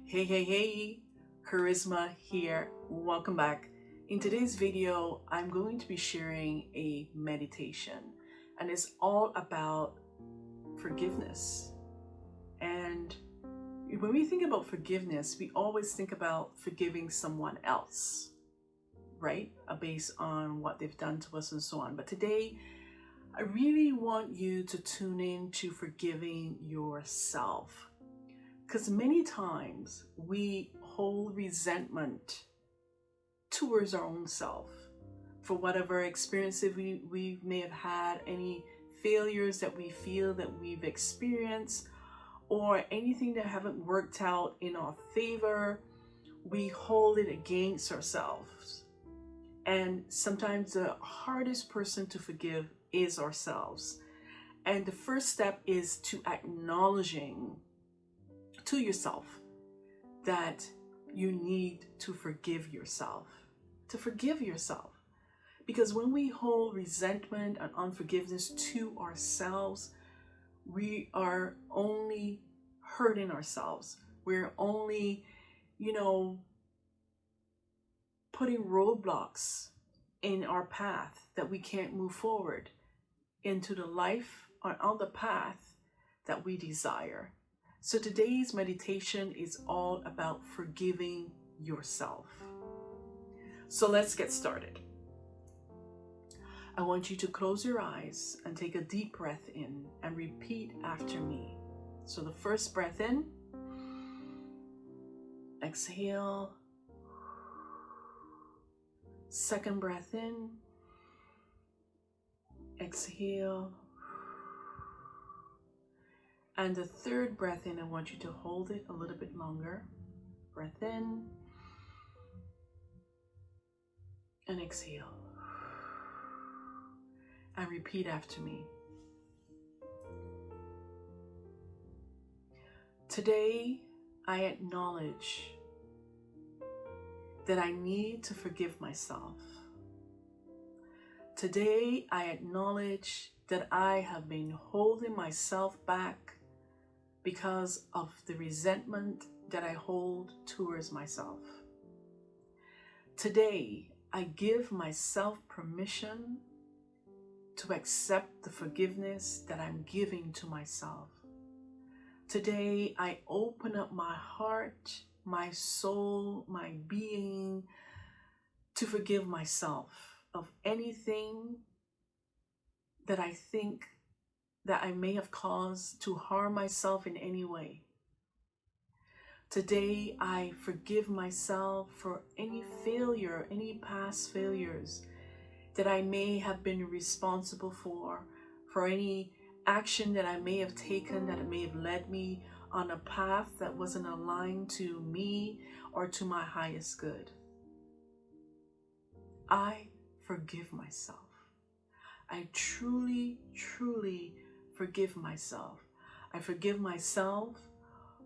Hey, Kharisma here. Welcome back. In today's video, I'm going to be sharing a meditation, and it's all about forgiveness. And when we think about forgiveness, we always think about forgiving someone else, right? Based on what they've done to us and so on. But today, I really want you to tune in to forgiving yourself. Because many times we hold resentment towards our own self for whatever experiences we may have had, any failures that we feel that we've experienced, or anything that haven't worked out in our favor. We hold it against ourselves. And sometimes the hardest person to forgive is ourselves. And the first step is to acknowledging to yourself that you need to forgive yourself. Because when we hold resentment and unforgiveness to ourselves, we are only hurting ourselves. We're only, putting roadblocks in our path that we can't move forward into the life or on the path that we desire. So today's meditation is all about forgiving yourself. So let's get started. I want you to close your eyes and take a deep breath in and repeat after me. So the first breath in, exhale. Second breath in, exhale. And the third breath in, I want you to hold it a little bit longer. Breath in and exhale. And repeat after me. Today, I acknowledge that I need to forgive myself. Today, I acknowledge that I have been holding myself back because of the resentment that I hold towards myself. Today, I give myself permission to accept the forgiveness that I'm giving to myself. Today, I open up my heart, my soul, my being to forgive myself of anything that I think that I may have caused to harm myself in any way. Today, I forgive myself for any failure, any past failures that I may have been responsible for any action that I may have taken that may have led me on a path that wasn't aligned to me or to my highest good. I forgive myself. I truly forgive myself. I forgive myself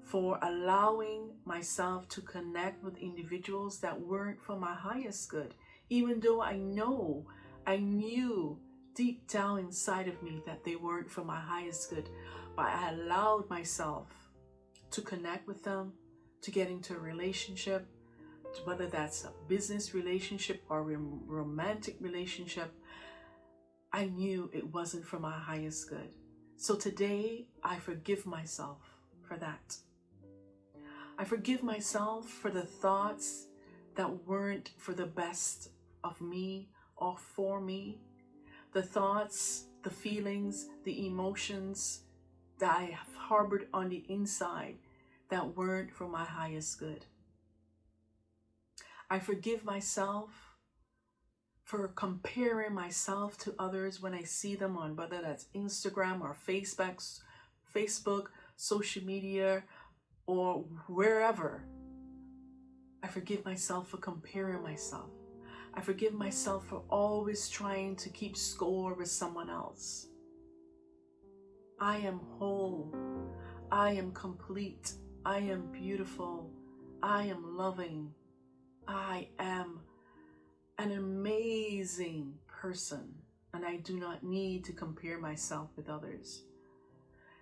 for allowing myself to connect with individuals that weren't for my highest good, even though I knew deep down inside of me that they weren't for my highest good, but I allowed myself to connect with them, to get into a relationship, whether that's a business relationship or a romantic relationship. I knew it wasn't for my highest good. So today, I forgive myself for that. I forgive myself for the thoughts that weren't for the best of me or for me. The thoughts, the feelings, the emotions that I have harbored on the inside that weren't for my highest good. I forgive myself for comparing myself to others when I see them on whether that's Instagram or Facebook, social media, or wherever. I forgive myself for comparing myself. I forgive myself for always trying to keep score with someone else. I am whole. I am complete. I am beautiful. I am loving. I am an amazing person, and I do not need to compare myself with others.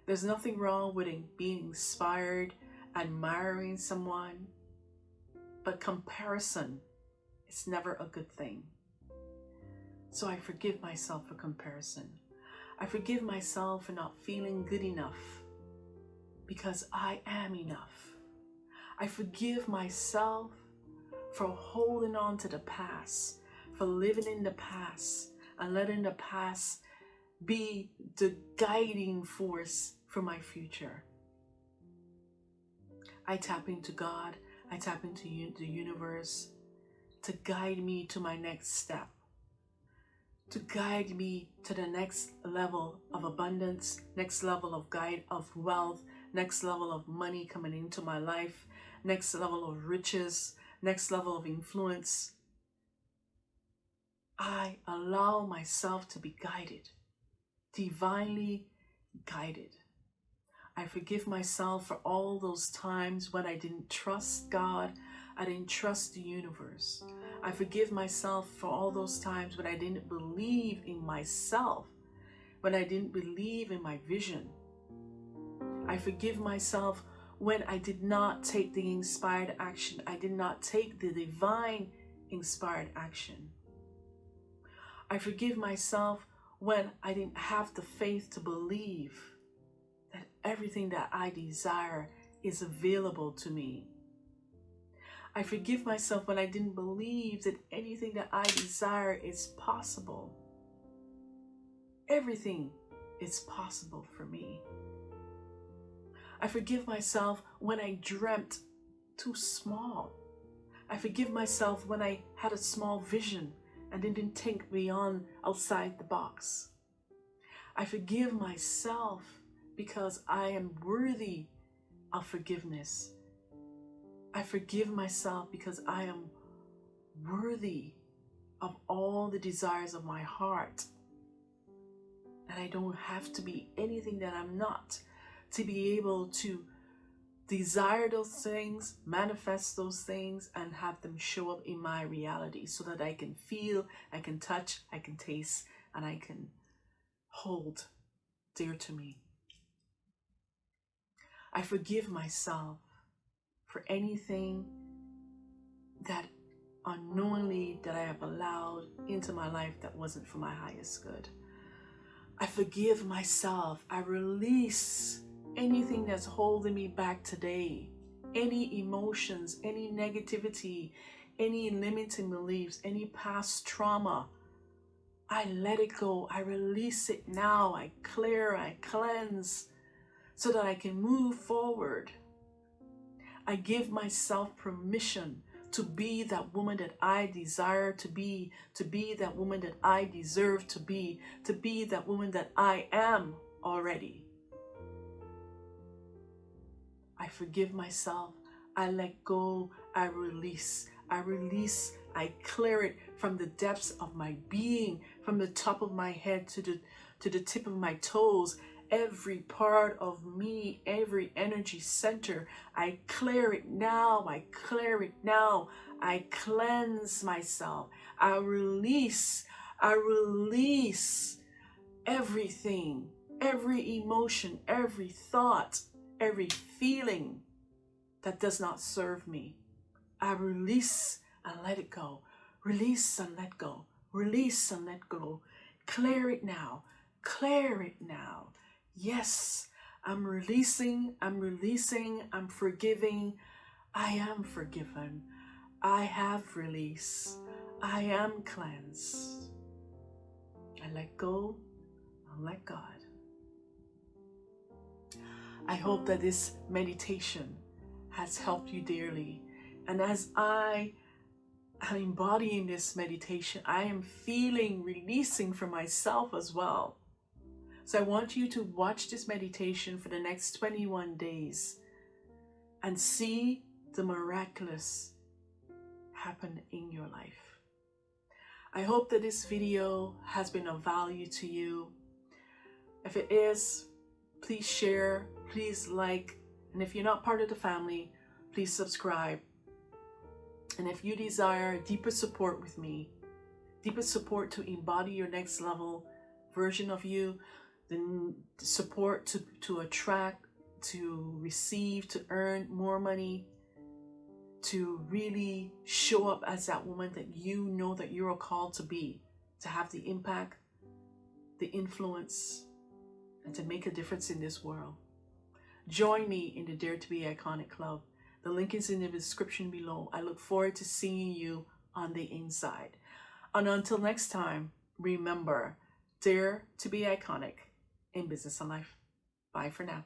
There's nothing wrong with being inspired admiring someone, but comparison is never a good thing. So I forgive myself for comparison. I forgive myself for not feeling good enough, because I am enough. I forgive myself for holding on to the past, for living in the past and letting the past be the guiding force for my future. I tap into God, I tap into the universe to guide me to my next step, to guide me to the next level of abundance, next level of wealth, next level of money coming into my life, next level of riches, next level of influence. I allow myself to be guided, divinely guided. I forgive myself for all those times when I didn't trust God, I didn't trust the universe. I forgive myself for all those times when I didn't believe in myself, when I didn't believe in my vision. I forgive myself when I did not take the inspired action. I did not take the divine inspired action. I forgive myself when I didn't have the faith to believe that everything that I desire is available to me. I forgive myself when I didn't believe that anything that I desire is possible. Everything is possible for me. I forgive myself when I dreamt too small. I forgive myself when I had a small vision and didn't think beyond outside the box. I forgive myself because I am worthy of forgiveness. I forgive myself because I am worthy of all the desires of my heart. And I don't have to be anything that I'm not to be able to desire those things, manifest those things, and have them show up in my reality so that I can feel, I can touch, I can taste, and I can hold dear to me. I forgive myself for anything that unknowingly that I have allowed into my life that wasn't for my highest good. I forgive myself. I release anything that's holding me back today, any emotions, any negativity, any limiting beliefs, any past trauma. I let it go. I release it now. I clear, I cleanse so that I can move forward. I give myself permission to be that woman that I desire to be that woman that I deserve to be that woman that I am already. I forgive myself. I let go. I release. I clear it from the depths of my being, from the top of my head to the tip of my toes. Every part of me, every energy center, I clear it now. I clear it now. I cleanse myself. I release everything, every emotion, every thought, every feeling that does not serve me. I release and let it go. Release and let go. Release and let go. Clear it now. Clear it now. Yes, I'm releasing, I'm forgiving. I am forgiven. I have release. I am cleansed. I let go and let God. I hope that this meditation has helped you dearly. And as I am embodying this meditation, I am feeling releasing for myself as well. So I want you to watch this meditation for the next 21 days and see the miraculous happen in your life. I hope that this video has been of value to you. If it is, please share, please like, and if you're not part of the family, please subscribe. And if you desire deeper support with me, deeper support to embody your next level version of you, then support to attract to receive, to earn more money, to really show up as that woman that you know that you're called to be, to have the impact, the influence, and to make a difference in this world. Join me in the Dare to Be Iconic Club. The link is in the description below. I look forward to seeing you on the inside. And until next time, remember, dare to be iconic in business and life. Bye for now.